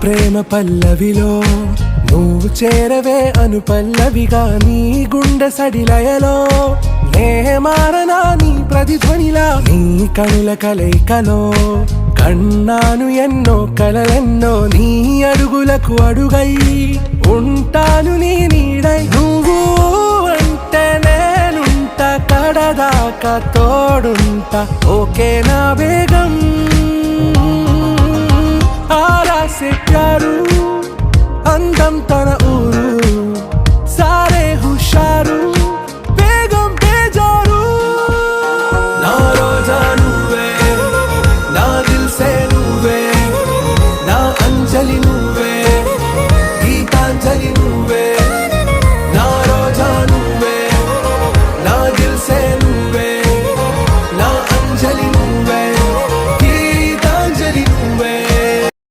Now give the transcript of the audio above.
ప్రేమ పల్లవిలో నువ్వు చేరవే అను పల్లవిగా నీ గుండె సడిలయలో నే మారనా నీ ప్రతిధ్వనిలా నీ కనుల కలయికలో కన్నాను ఎన్నో కలలెన్నో నీ అడుగులకు అడుగై ఉంటాను నీ నీడై నువ్వు అంటే నేనుంట కడదాకా తోడుంటా ఓకే నా బేగం ఆరా से प्यारू అందం తన